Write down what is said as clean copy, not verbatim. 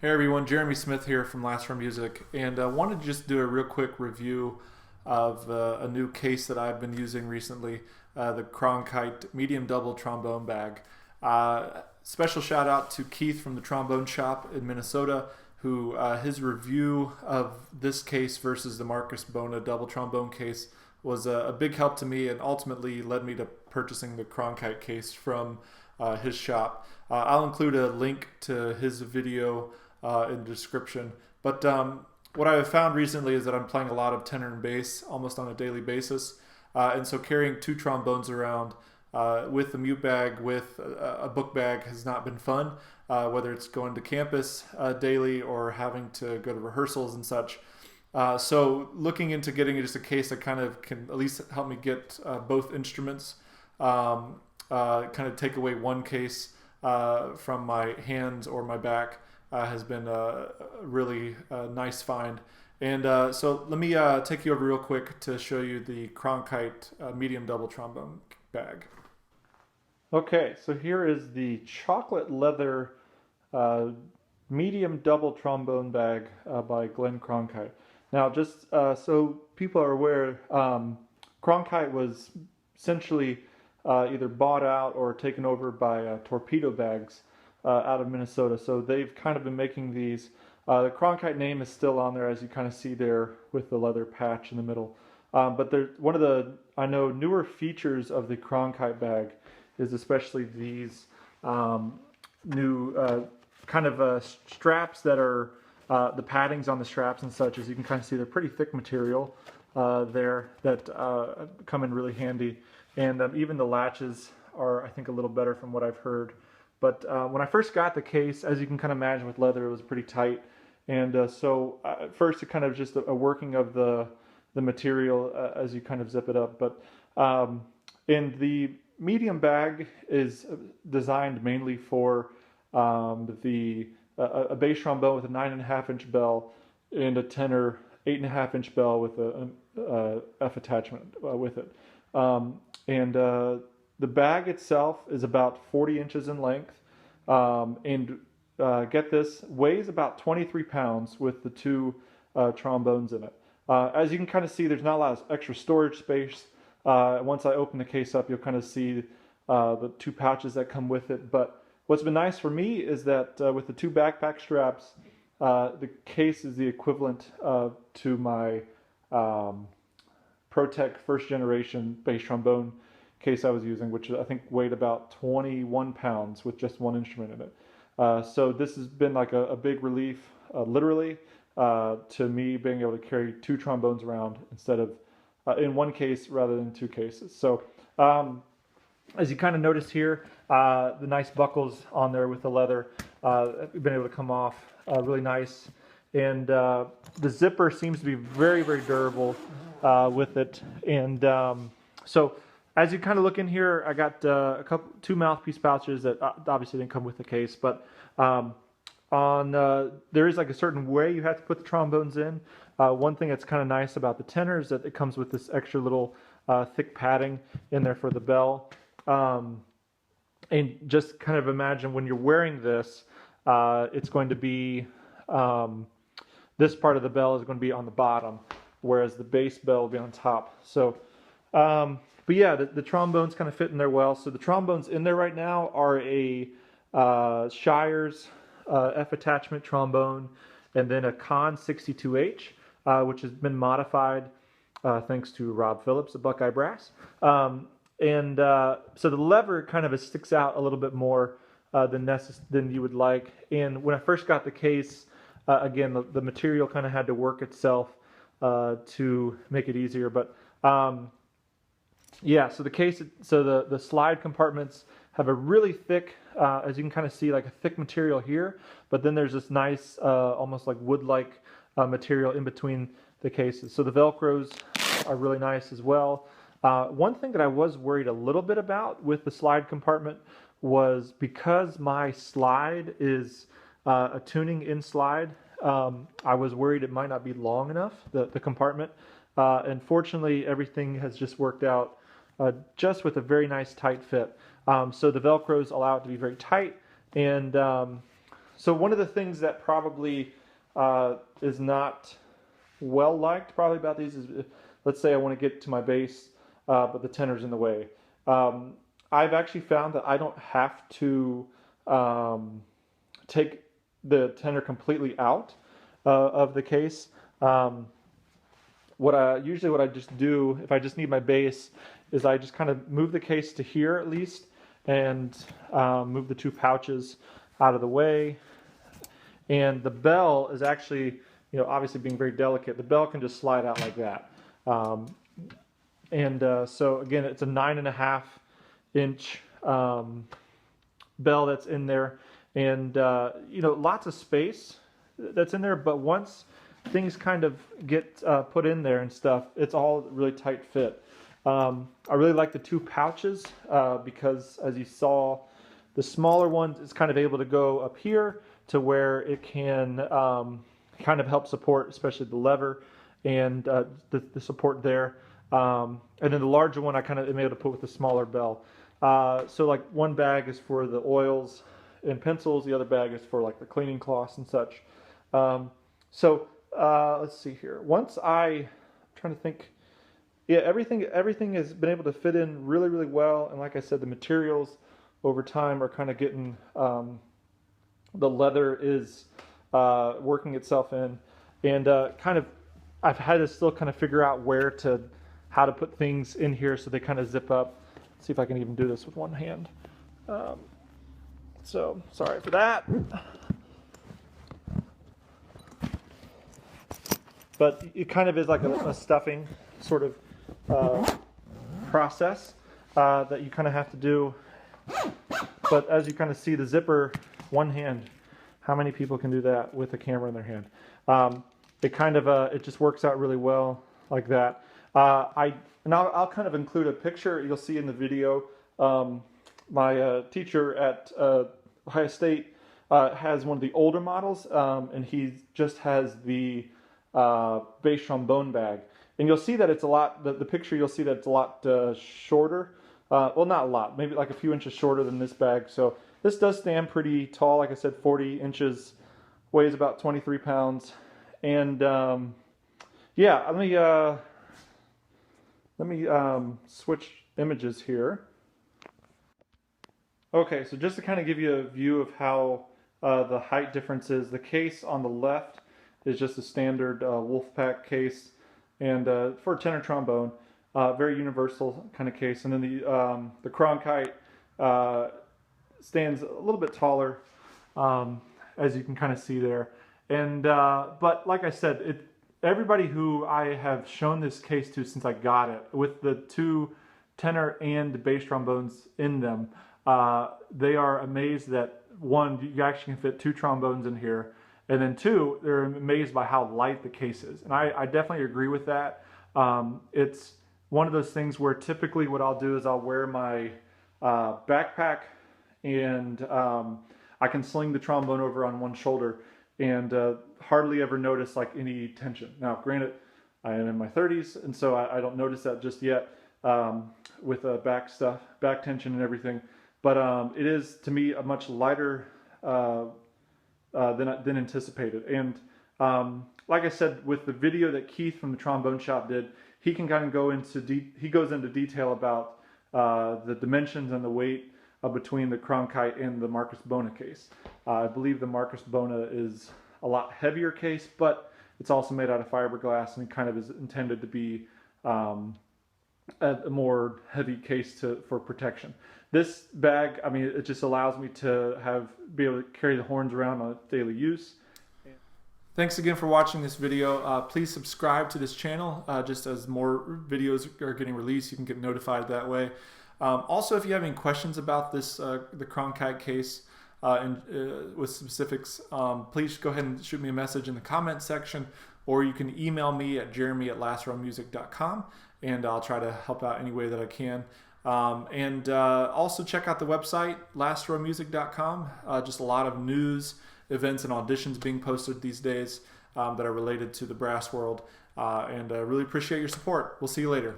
Hey everyone, Jeremy Smith here from Last for Music, and I wanted to just do a real quick review of a new case that I've been using recently, the Cronkhite medium double trombone bag. Special shout out to Keith from the Trombone Shop in Minnesota, who his review of this case versus the Marcus Bona double trombone case was a big help to me and ultimately led me to purchasing the Cronkhite case from his shop. I'll include a link to his video in the description. But what I have found recently is that I'm playing a lot of tenor and bass almost on a daily basis. And so carrying two trombones around with a mute bag, with a book bag has not been fun, whether it's going to campus daily or having to go to rehearsals and such. So looking into getting just a case that kind of can at least help me get both instruments, kind of take away one case from my hands or my back has been a really nice find. And so let me take you over real quick to show you the Cronkhite medium double trombone bag. Okay, so here is the chocolate leather medium double trombone bag by Glenn Cronkhite. Now, just so people are aware, Cronkhite was essentially either bought out or taken over by Torpedo Bags out of Minnesota. So they've kind of been making these. The Cronkhite name is still on there, as you kind of see there with the leather patch in the middle. But one of the, I know, newer features of the Cronkhite bag is especially these new kind of straps that are the paddings on the straps and such. As you can kind of see, they're pretty thick material there that come in really handy. And even the latches are, I think, a little better from what I've heard. But when I first got the case, as you can kind of imagine with leather, it was pretty tight. And so at first it kind of just a working of the material as you kind of zip it up. But and the medium bag is designed mainly for a bass trombone with a 9.5-inch bell and a tenor 8.5-inch bell with a F attachment with it. The bag itself is about 40 inches in length, and get this, weighs about 23 pounds with the two trombones in it. As you can kind of see, there's not a lot of extra storage space. Once I open the case up, you'll kind of see the two pouches that come with it. But what's been nice for me is that with the two backpack straps, the case is the equivalent to my ProTech first generation bass trombone case I was using, which I think weighed about 21 pounds with just one instrument in it. So this has been like a big relief, literally, to me being able to carry two trombones around instead of in one case rather than two cases. So as you kind of notice here, the nice buckles on there with the leather have been able to come off really nice. And the zipper seems to be very, very durable with it. And so as you kind of look in here, I got two mouthpiece pouches that obviously didn't come with the case, but there is like a certain way you have to put the trombones in. One thing that's kind of nice about the tenor is that it comes with this extra little thick padding in there for the bell. And just kind of imagine when you're wearing this, it's going to be, this part of the bell is going to be on the bottom, whereas the bass bell will be on top. So, but yeah, the trombones kind of fit in there well. So the trombones in there right now are a Shire's F attachment trombone, and then a Con 62H, which has been modified thanks to Rob Phillips at Buckeye Brass. So the lever kind of sticks out a little bit more than you would like. And when I first got the case, again, the material kind of had to work itself to make it easier. But yeah, so the case, so the slide compartments have a really thick, as you can kind of see, like a thick material here, but then there's this nice, almost like wood-like material in between the cases. So the Velcros are really nice as well. One thing that I was worried a little bit about with the slide compartment was because my slide is a tuning in slide, I was worried it might not be long enough, the compartment. And fortunately, everything has just worked out just with a very nice tight fit. So the Velcros allow it to be very tight, and So one of the things that probably is not well liked probably about these is, let's say I want to get to my bass, but the tenor's in the way. I've actually found that I don't have to take the tenor completely out of the case. What I just do if I just need my bass is I just kind of move the case to here at least, and move the two pouches out of the way. And the bell is actually, obviously being very delicate, the bell can just slide out like that. So again, it's a 9.5-inch bell that's in there, and lots of space that's in there. But once things kind of get put in there and stuff, it's all really tight fit. I really like the two pouches because, as you saw, the smaller one is kind of able to go up here to where it can kind of help support, especially the lever and the support there. And then the larger one I kind of am able to put with the smaller bell. So like one bag is for the oils and pencils, the other bag is for like the cleaning cloths and such. Let's see here. I'm trying to think. Yeah, everything has been able to fit in really, really well. And like I said, the materials over time are kind of getting, the leather is working itself in. And I've had to still kind of figure out how to put things in here so they kind of zip up. Let's see if I can even do this with one hand. So sorry for that. But it kind of is like a stuffing sort of process that you kind of have to do. But as you kind of see the zipper, one hand, how many people can do that with a camera in their hand? It just works out really well like that. I'll kind of include a picture you'll see in the video. My teacher at Ohio State has one of the older models, and he just has the bass trombone bag. And you'll see that it's a lot, the picture you'll see that it's a lot shorter. Well, not a lot, maybe like a few inches shorter than this bag. So this does stand pretty tall. Like I said, 40 inches, weighs about 23 pounds. And yeah, let me switch images here. Okay, so just to kind of give you a view of how the height difference is, the case on the left is just a standard Wolfpack case, and for tenor trombone, very universal kind of case. And then the Cronkhite stands a little bit taller, as you can kind of see there. And but like I said, everybody who I have shown this case to since I got it, with the two tenor and bass trombones in them, they are amazed that, one, you actually can fit two trombones in here, and then two, they're amazed by how light the case is. And I definitely agree with that. It's one of those things where typically what I'll do is I'll wear my backpack, and I can sling the trombone over on one shoulder and hardly ever notice like any tension. Now, granted, I am in my 30s, and so I don't notice that just yet with back tension and everything. But it is, to me, a much lighter than anticipated. And like I said, with the video that Keith from the Trombone Shop did, he can kind of go into he goes into detail about the dimensions and the weight between the Cronkhite and the Marcus Bona case. I believe the Marcus Bona is a lot heavier case, but it's also made out of fiberglass, and it kind of is intended to be a more heavy case for protection. This bag, I mean, it just allows me to be able to carry the horns around on daily use. Thanks again for watching this video. Please subscribe to this channel. Just as more videos are getting released, you can get notified that way. Also, if you have any questions about this, the Cronkhite case, with specifics, please go ahead and shoot me a message in the comment section, or you can email me at jeremy@lastrowmusic.com, and I'll try to help out any way that I can. Also check out the website, lastrowmusic.com. Just a lot of news, events, and auditions being posted these days that are related to the brass world. And I really appreciate your support. We'll see you later.